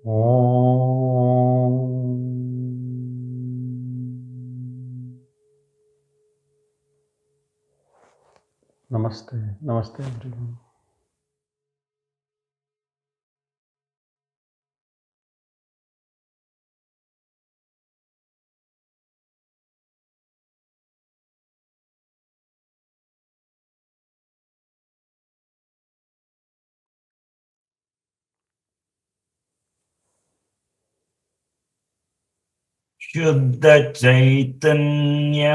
Om. Namaste, namaste everyone. Shuddha Chaitanya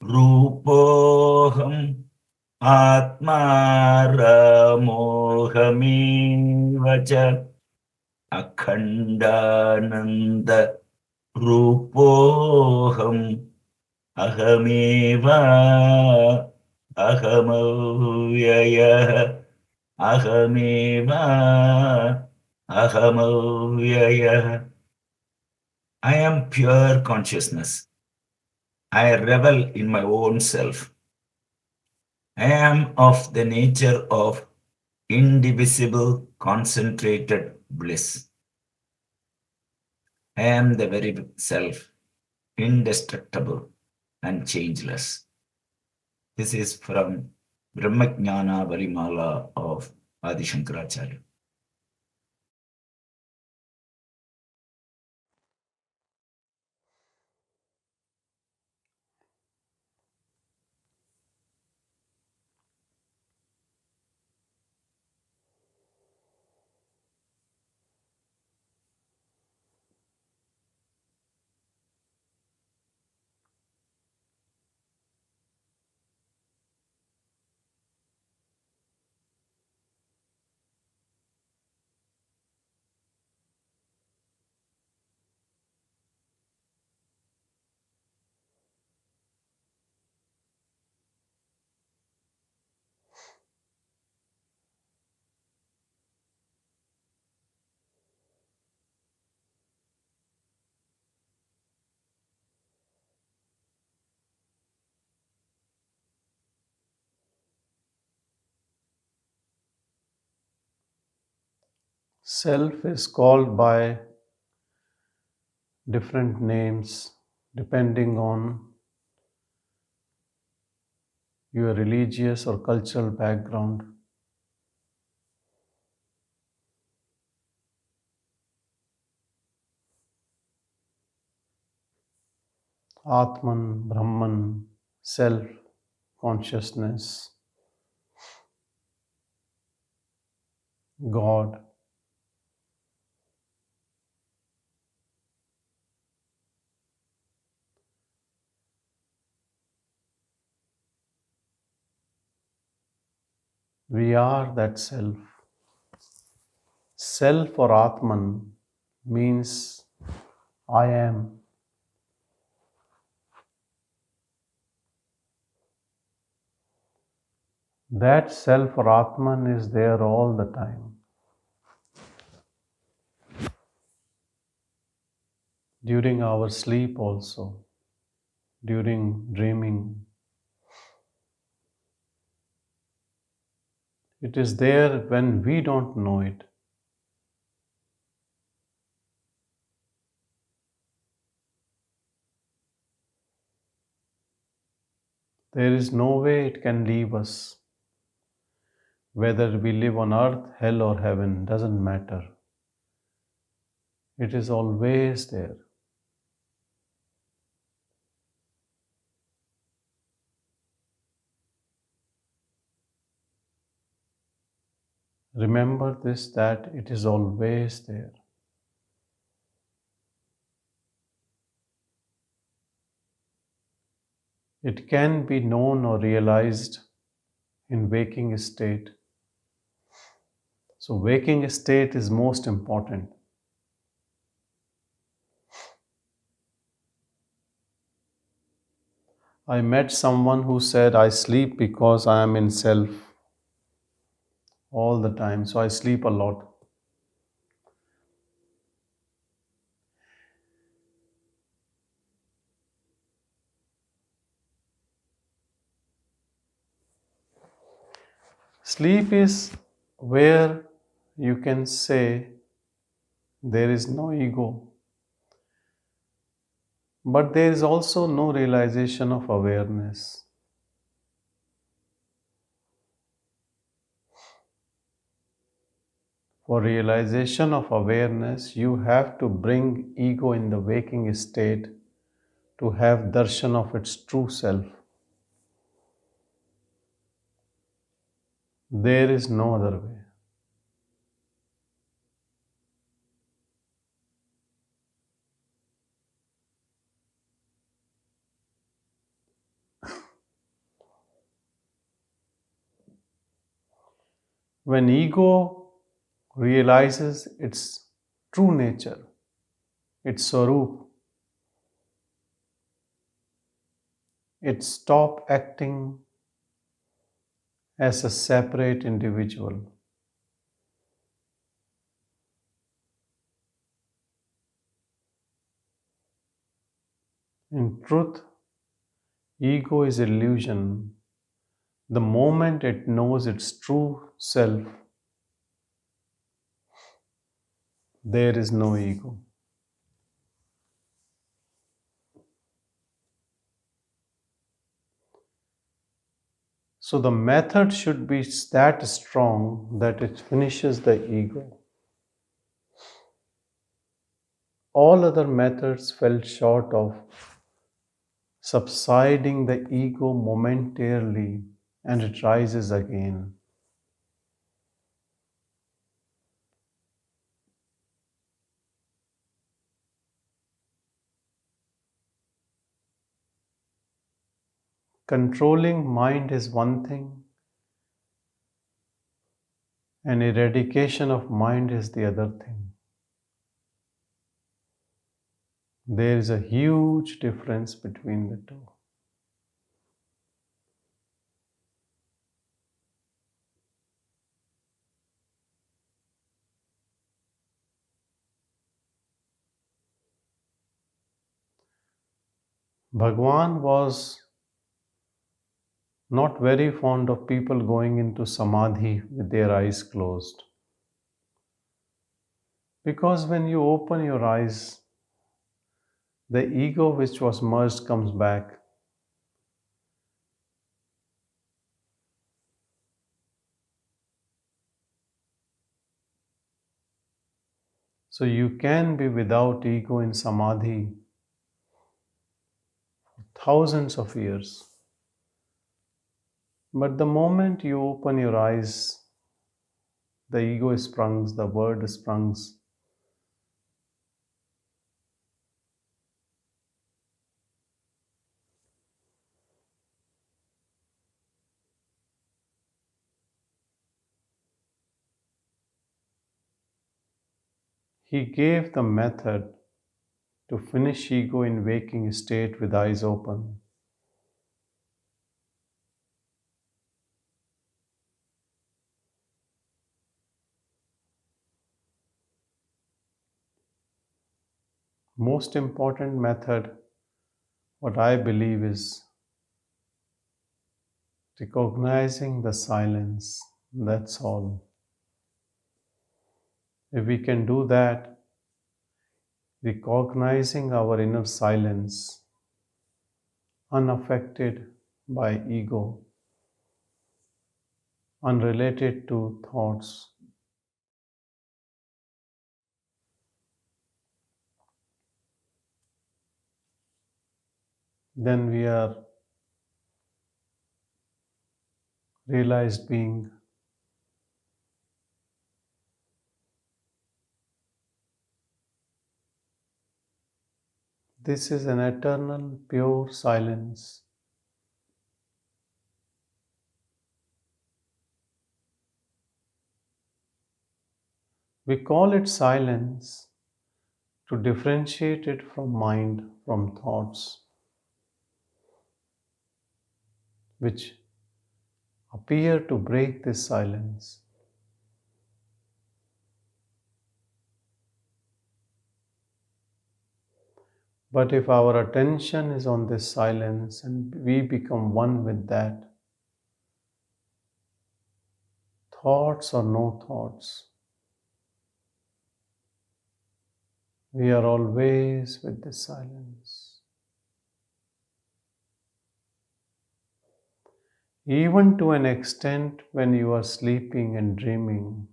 Rupoham Atma Ramohami Vacha Akhandananda Rupoham Ahameva Ahamavyaya Ahameva Ahamavyaya. I am pure consciousness. I revel in my own self. I am of the nature of indivisible, concentrated bliss. I am the very self, indestructible and changeless. This is from Brahmajnana Valimala of Adi Shankaracharya. Self is called by different names depending on your religious or cultural background. Atman, Brahman, self, consciousness, God. We are that self. Self or Atman means I am. That self or Atman is there all the time. During our sleep also, during dreaming. It is there when we don't know it. There is no way it can leave us. Whether we live on earth, hell, or heaven, doesn't matter. It is always there. Remember this, that it is always there. It can be known or realized in waking state. So waking state is most important. I met someone who said, I sleep because I am in self all the time, so I sleep a lot. Sleep is where you can say There is no ego, but there is also no realization of awareness. For realization of awareness, you have to bring ego in the waking state to have darshan of its true self. There is no other way. When ego realizes its true nature, its swarup, it stops acting as a separate individual. In truth, ego is illusion. The moment it knows its true self, there is no ego. So the method should be that strong that it finishes the ego. All other methods fell short of subsiding the ego momentarily and it rises again. Controlling mind is one thing, and eradication of mind is the other thing. There is a huge difference between the two. Bhagwan was not very fond of people going into samadhi with their eyes closed. Because when you open your eyes, the ego which was merged comes back. So you can be without ego in samadhi for thousands of years. But the moment you open your eyes, the ego sprungs, the word sprungs. He gave the method to finish ego in waking state with eyes open. Most important method, what I believe, is recognizing the silence. That's all. If we can do that, recognizing our inner silence, unaffected by ego, unrelated to thoughts, then we are realized being. This is an eternal, pure silence. We call it silence to differentiate it from mind, from thoughts, which appear to break this silence. But if our attention is on this silence and we become one with that, thoughts or no thoughts, We are always with the silence. Even to an extent when you are sleeping and dreaming,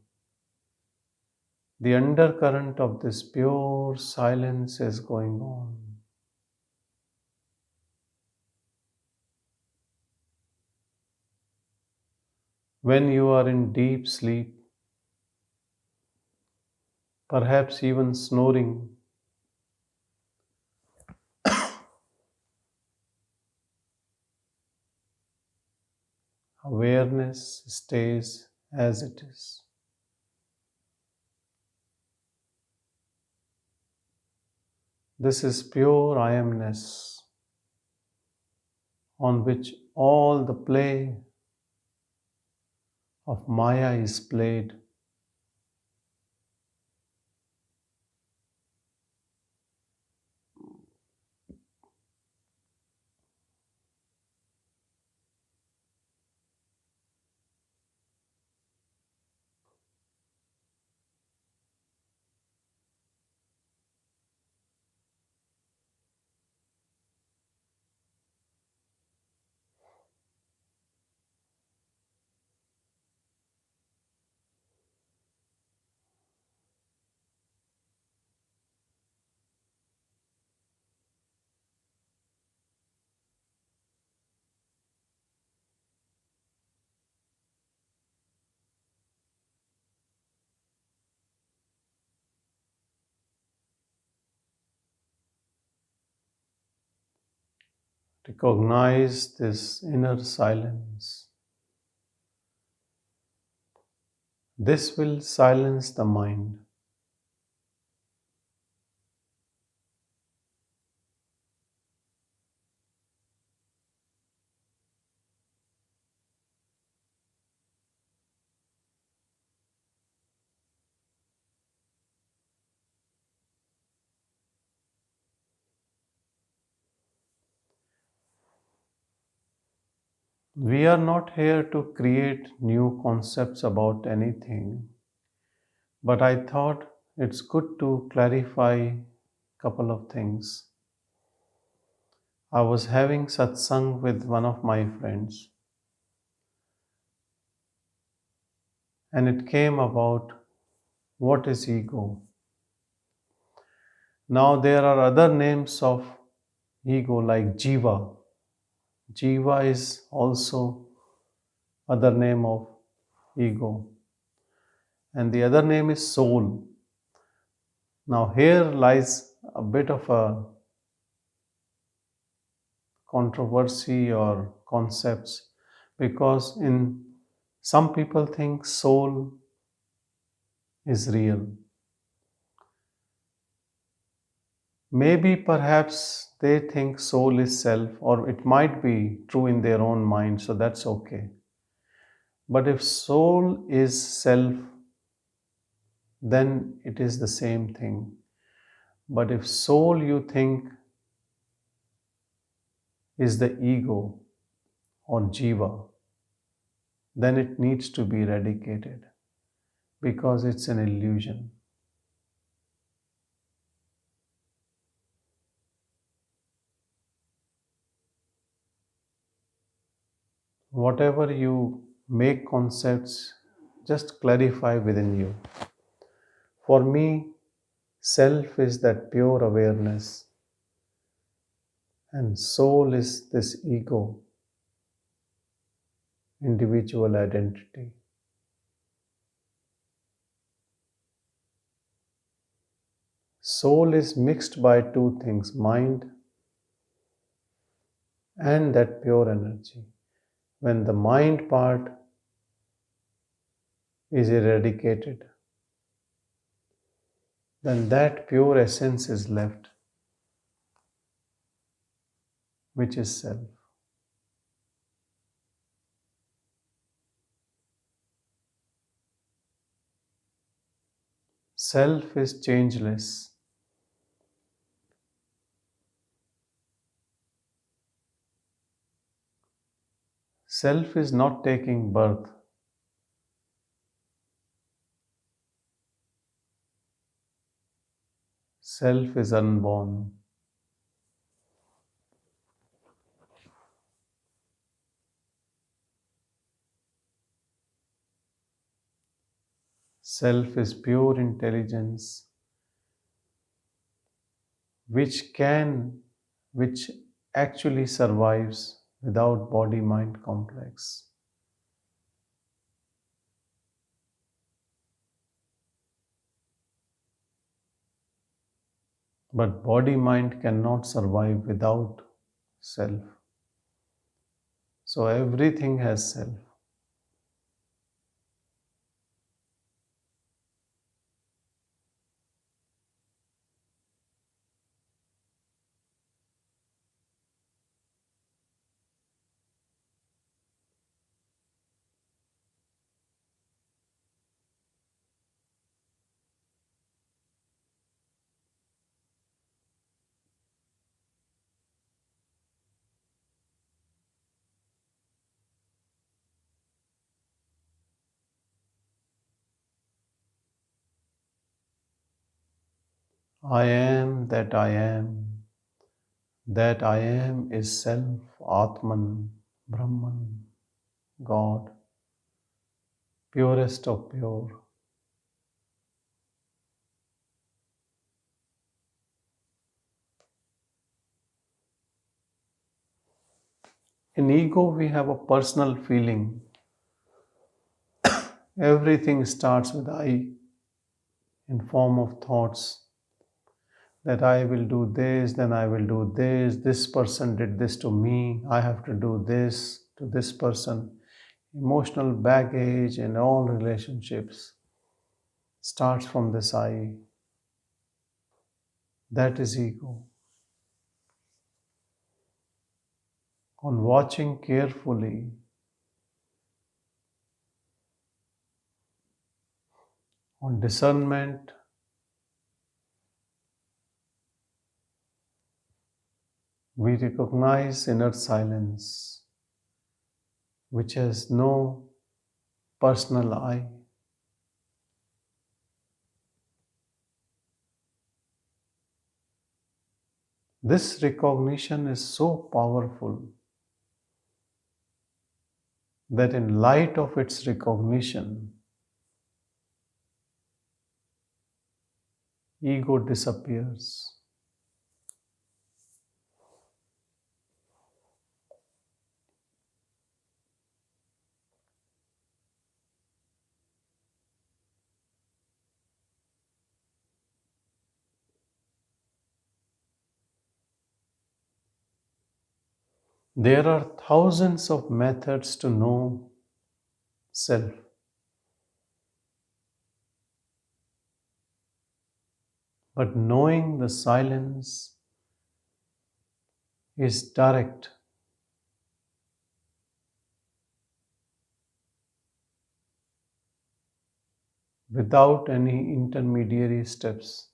the undercurrent of this pure silence is going on. When you are in deep sleep, perhaps even snoring, awareness stays as it is. This is pure I amness on which all the play of Maya is played. Recognize this inner silence. This will silence the mind. We are not here to create new concepts about anything, but I thought it's good to clarify a couple of things. I was having satsang with one of my friends, and it came about what is ego. Now, there are other names of ego like Jiva. Jiva is also other name of ego, and the other name is soul. Now, here lies a bit of a controversy or concepts because in some people think soul is real. Maybe perhaps they think soul is self, or it might be true in their own mind, so that's okay. But if soul is self, then it is the same thing. But if soul you think is the ego or jiva, then it needs to be eradicated because it's an illusion. Whatever you make concepts, just clarify within you. For me, self is that pure awareness, and soul is this ego, individual identity. Soul is mixed by two things, mind and that pure energy. When the mind part is eradicated, then that pure essence is left, which is self. Self is changeless. Self is not taking birth. Self is unborn. Self is pure intelligence which can, which actually survives without body mind complex. But body mind cannot survive without self. So everything has self. I am that I am. That I am is self, Atman, Brahman, God, purest of pure. In ego, we have a personal feeling. Everything starts with I in form of thoughts that I will do this, then I will do this person did this to me, I have to do this to this person. Emotional baggage in all relationships starts from this I. That is ego. On watching carefully, on discernment, we recognize inner silence, which has no personal I. This recognition is so powerful that in light of its recognition, ego disappears. There are thousands of methods to know self, but knowing the silence is direct, without any intermediary steps.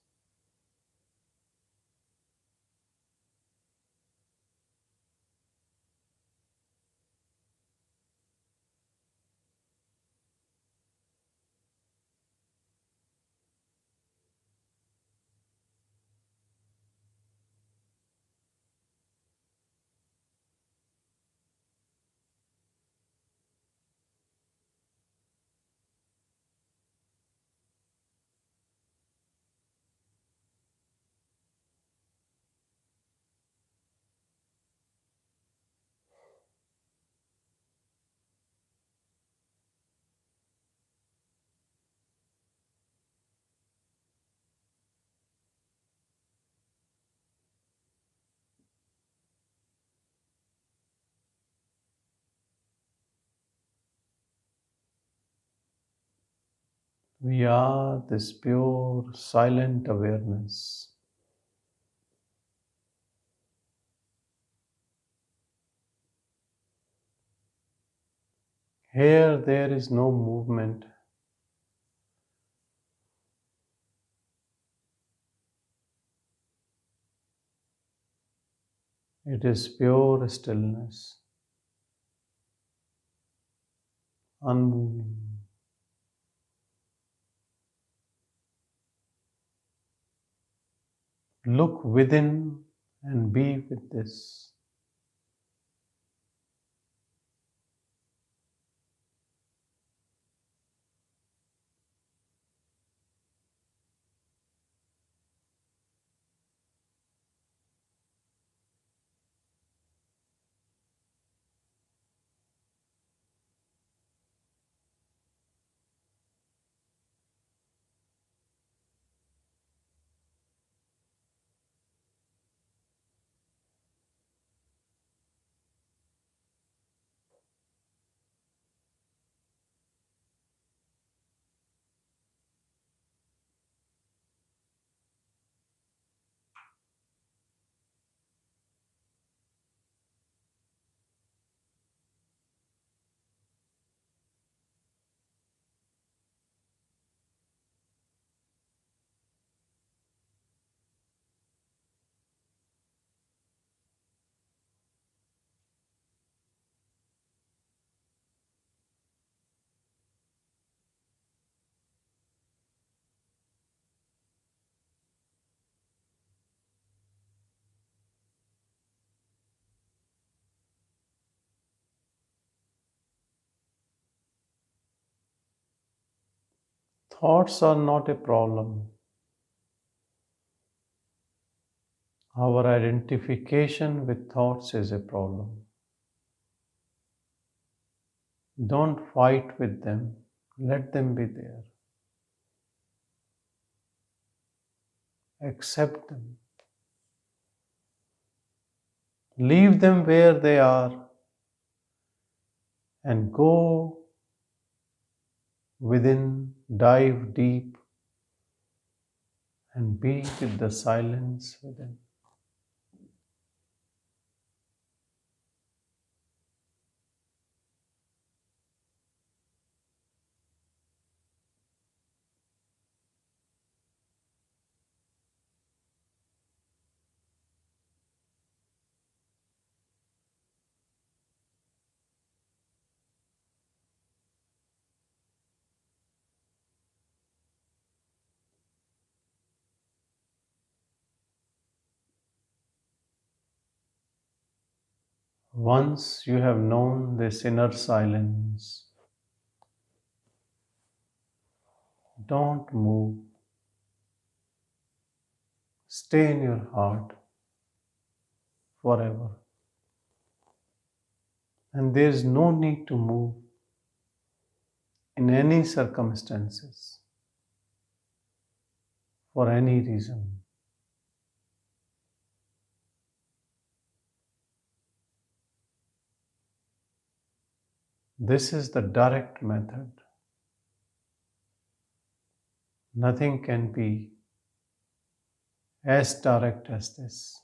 We are this pure, silent awareness. Here, there is no movement. It is pure stillness, unmoving. Look within and be with this. Thoughts are not a problem. Our identification with thoughts is a problem. Don't fight with them. Let them be there. Accept them. Leave them where they are and go within, dive deep, and be with the silence within. Once you have known this inner silence, don't move. Stay in your heart forever. And there is no need to move in any circumstances for any reason. This is the direct method. Nothing can be as direct as this.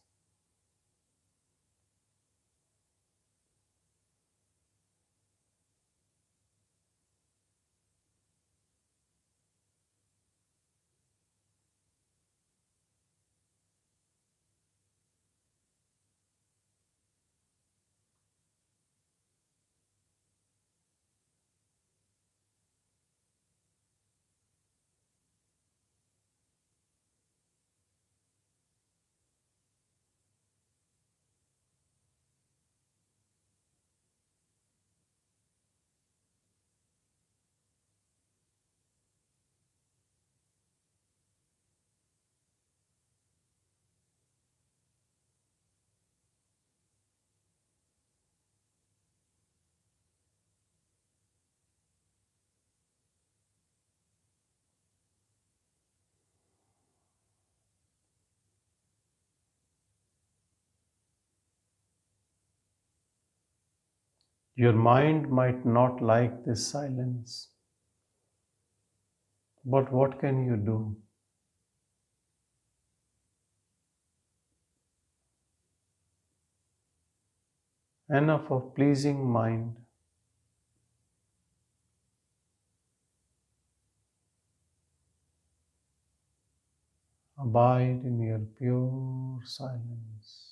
Your mind might not like this silence, but what can you do? Enough of pleasing mind. Abide in your pure silence.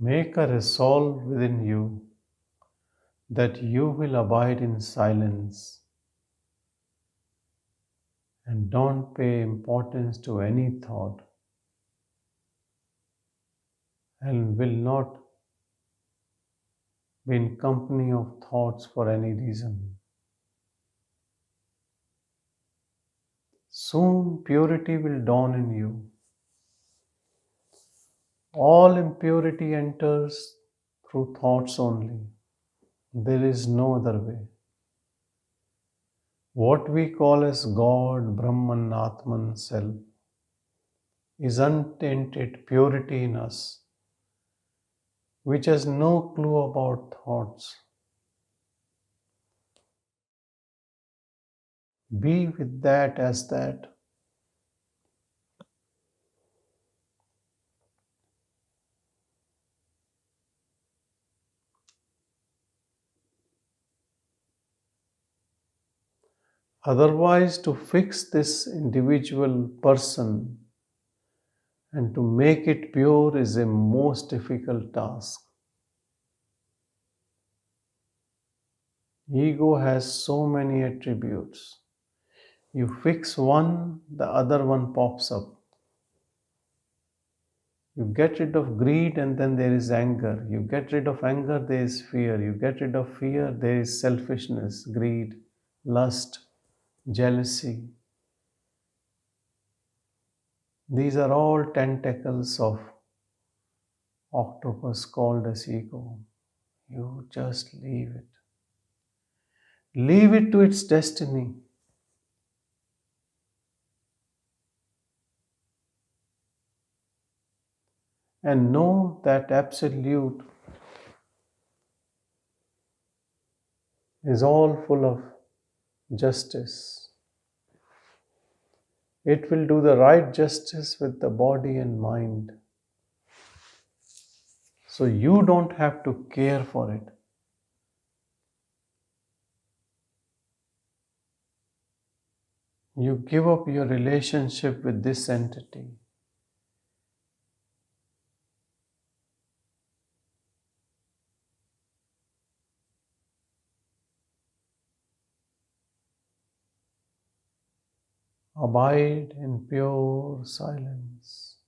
Make a resolve within you that you will abide in silence and don't pay importance to any thought and will not be in company of thoughts for any reason. Soon purity will dawn in you. All impurity enters through thoughts only. There is no other way. What we call as God, Brahman, Atman, Self is untainted purity in us, which has no clue about thoughts. Be with that as that. Otherwise, to fix this individual person and to make it pure is a most difficult task. Ego has so many attributes. You fix one, the other one pops up. You get rid of greed and then there is anger. You get rid of anger, there is fear. You get rid of fear, there is selfishness, greed, lust, jealousy. These are all tentacles of octopus called as ego. You just leave it. Leave it to its destiny. And know that Absolute is all full of justice. It will do the right justice with the body and mind. So you don't have to care for it. You give up your relationship with this entity. Abide in pure silence.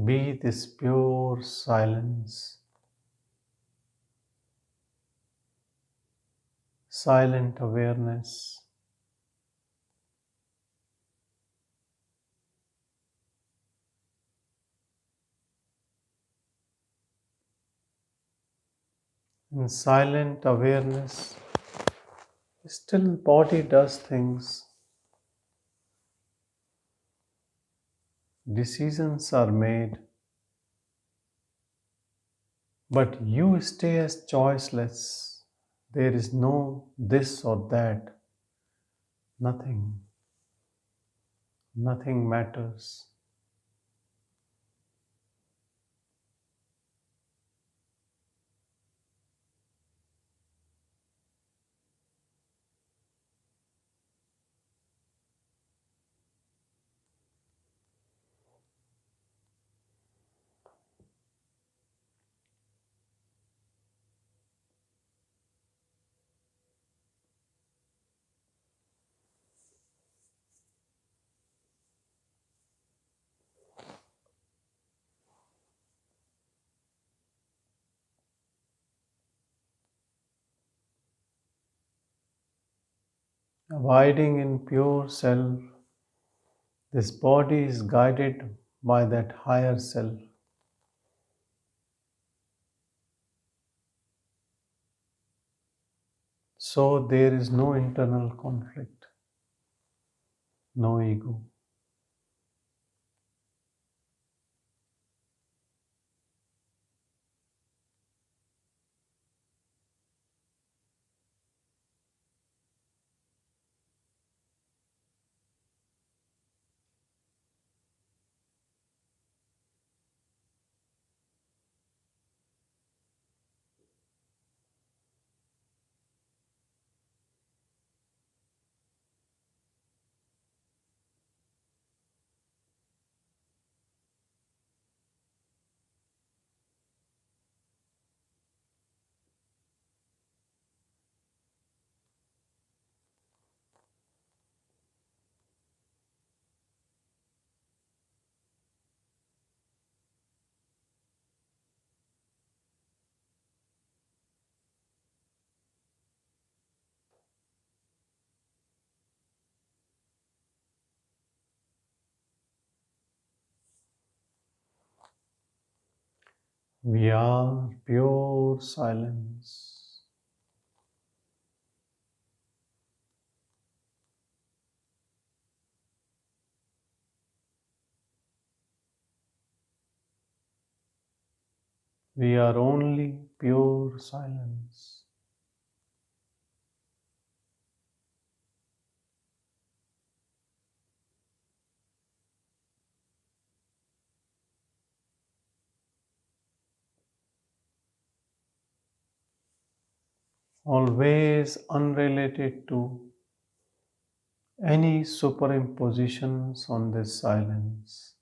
Be this pure silence, silent awareness. In silent awareness, still body does things. Decisions are made, but you stay as choiceless. There is no this or that. Nothing. Nothing matters. Abiding in pure self, this body is guided by that higher self. So there is no internal conflict, no ego. We are pure silence. We are only pure silence. Always unrelated to any superimpositions on this silence.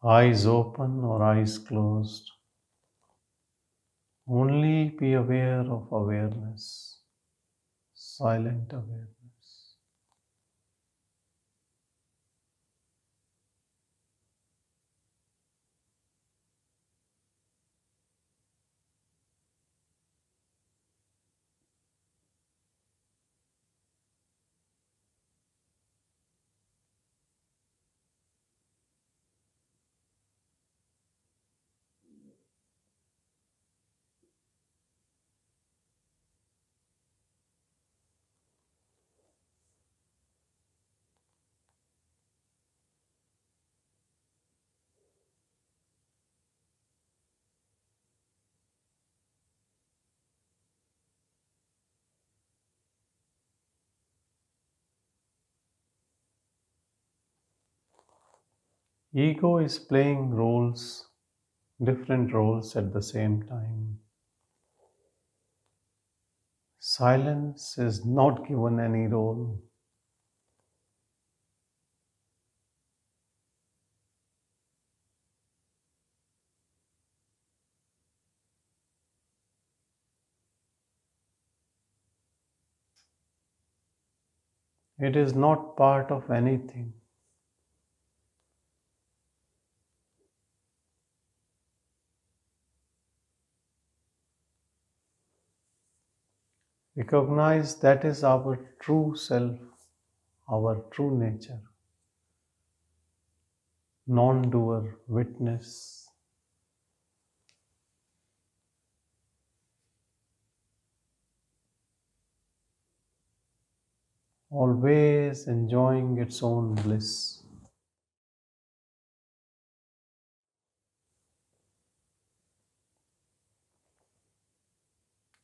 Eyes open or eyes closed. Only be aware of awareness, silent awareness. Ego is playing roles, different roles at the same time. Silence is not given any role. It is not part of anything. Recognize that is our true self, our true nature. Non-doer, witness. Always enjoying its own bliss.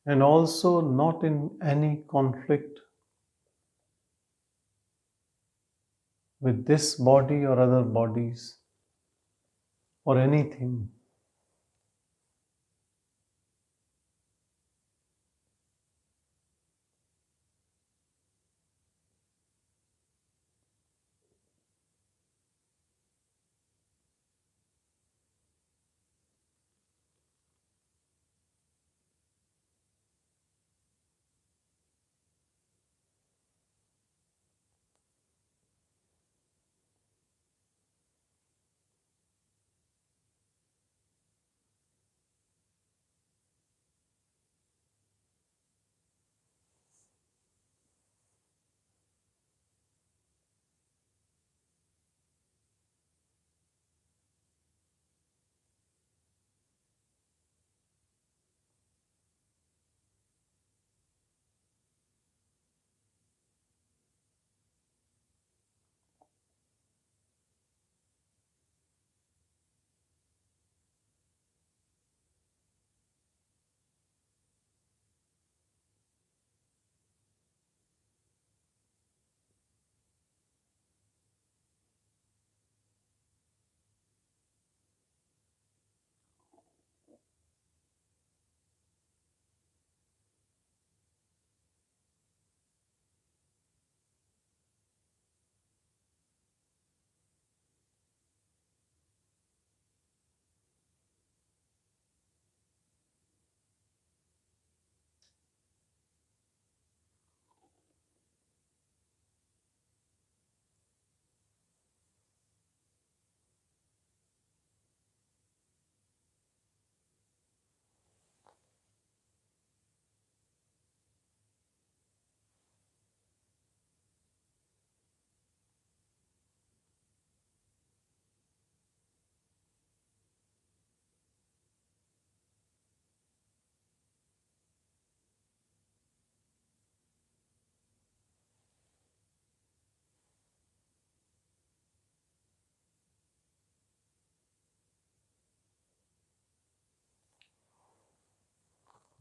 And also not in any conflict with this body or other bodies or anything.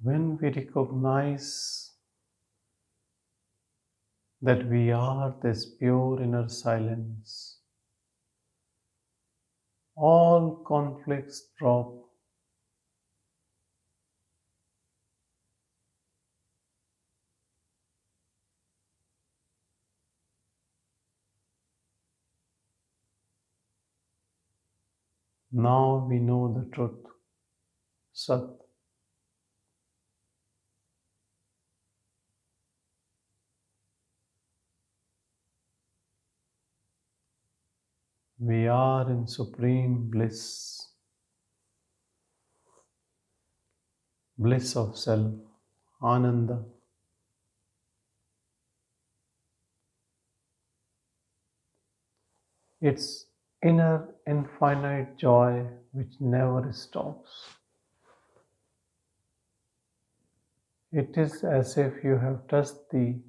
When we recognize that we are this pure inner silence, all conflicts drop. Now we know the truth, Sat. We are in supreme bliss, bliss of self, Ananda. It's inner infinite joy which never stops. It is as if you have touched the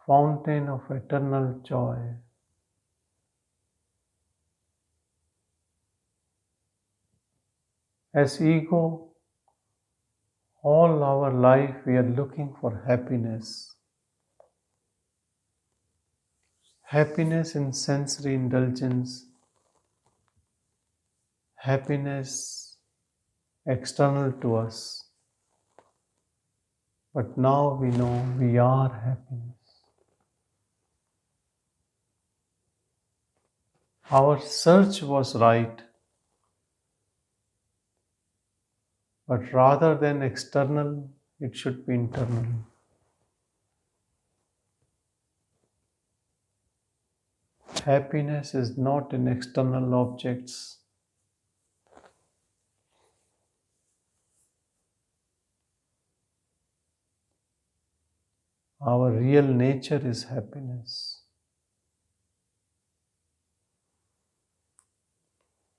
fountain of eternal joy. As ego, all our life we are looking for happiness. Happiness in sensory indulgence, happiness external to us. But now we know we are happiness. Our search was right, but rather than external, it should be internal. Happiness is not in external objects. Our real nature is happiness.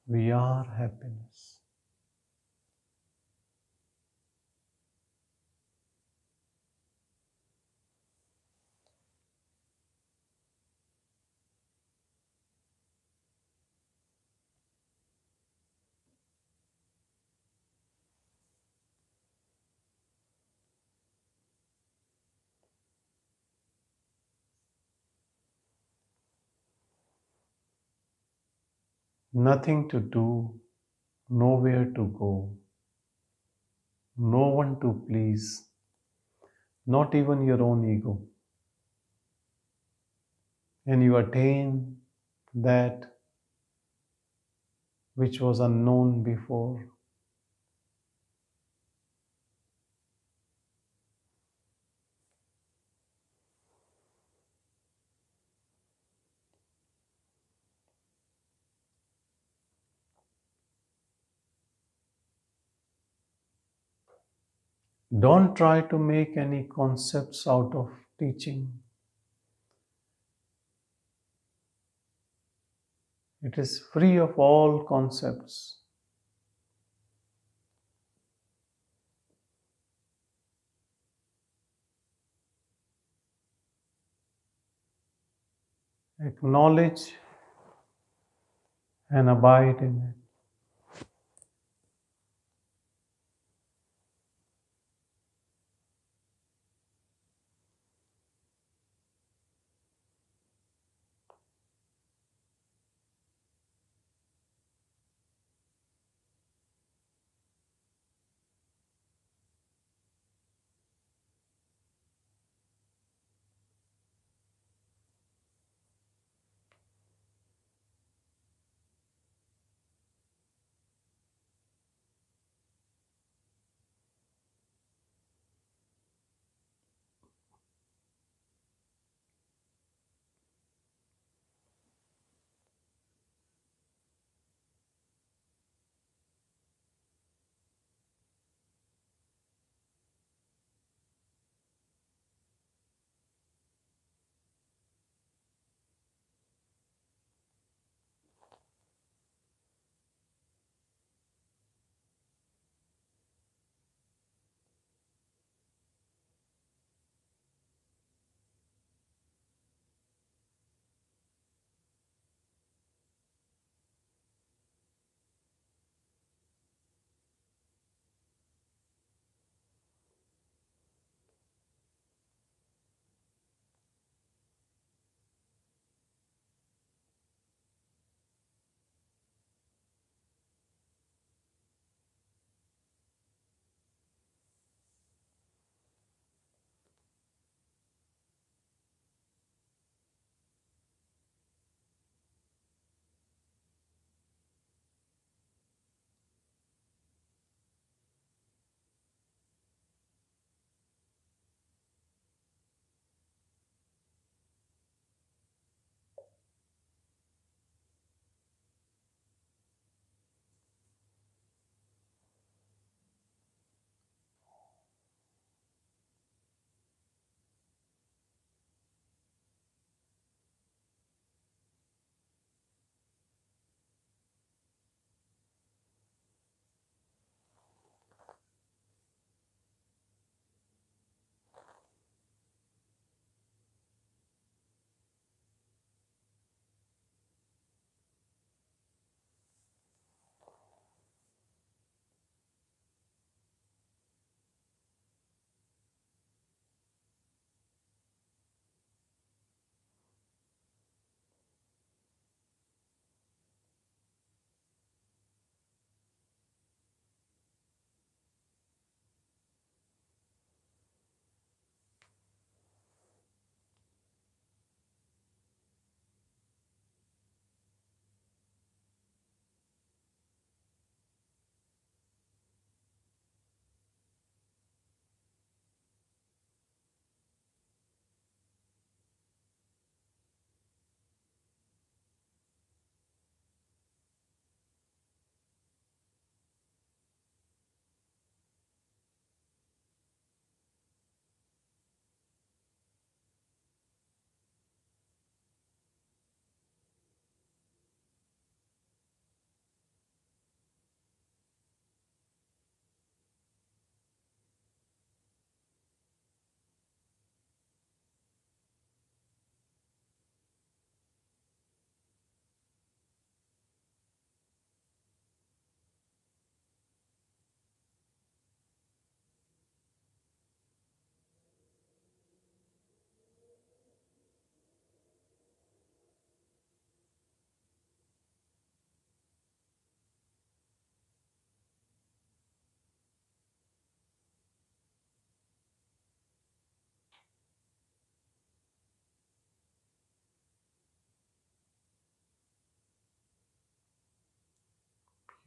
We are happiness. Nothing to do, nowhere to go, no one to please, not even your own ego. And you attain that which was unknown before. Don't try to make any concepts out of teaching. It is free of all concepts. Acknowledge and abide in it.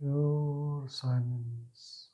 pure silence.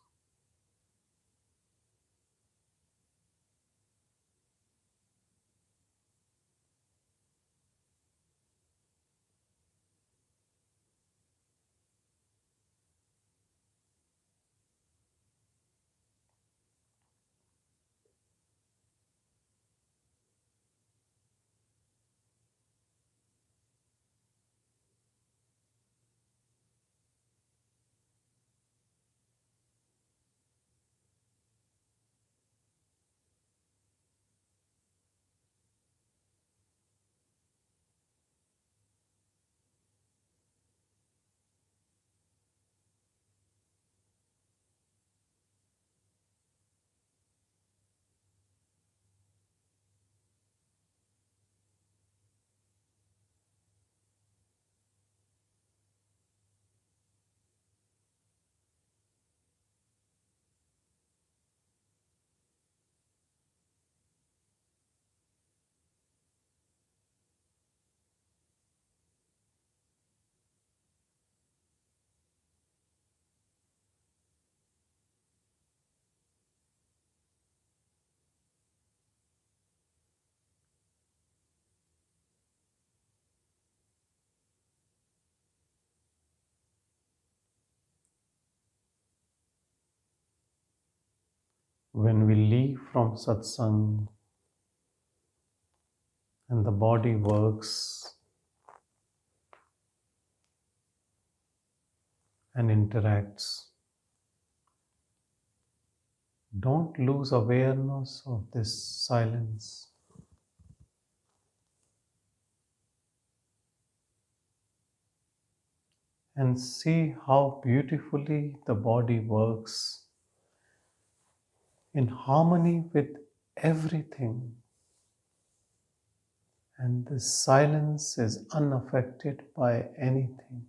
When we leave from satsang and the body works and interacts, don't lose awareness of this silence. And see how beautifully the body works in harmony with everything. And this silence is unaffected by anything.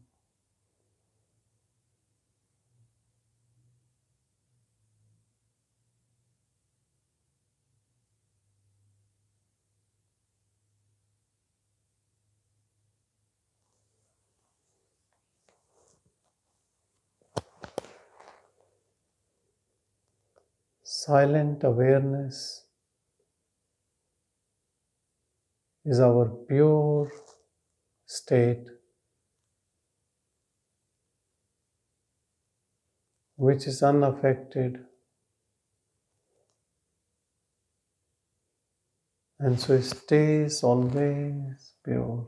Silent awareness is our pure state, which is unaffected, and so it stays always pure.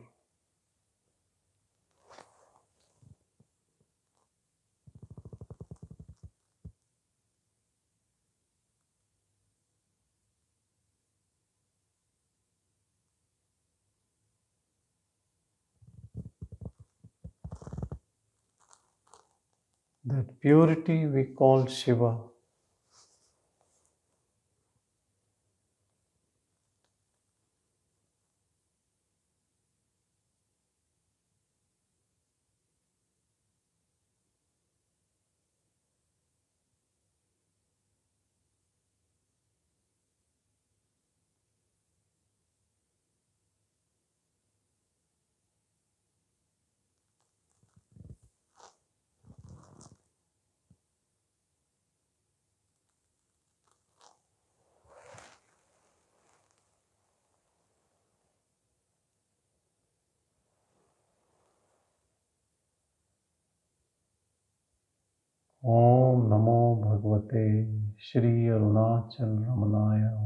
That purity we call Shiva. Om Namo Bhagavate Shri Arunachal Ramanaya.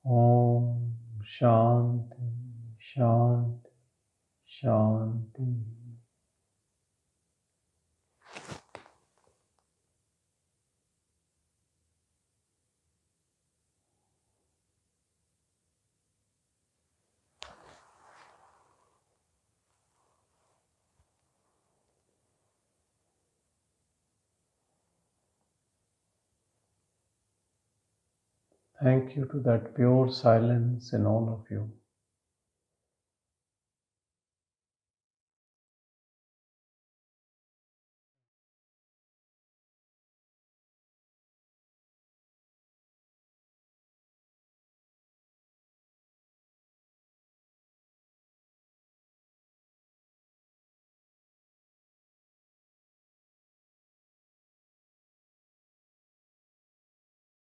Om Shanti, Shanti, Shanti. Thank you to that pure silence in all of you.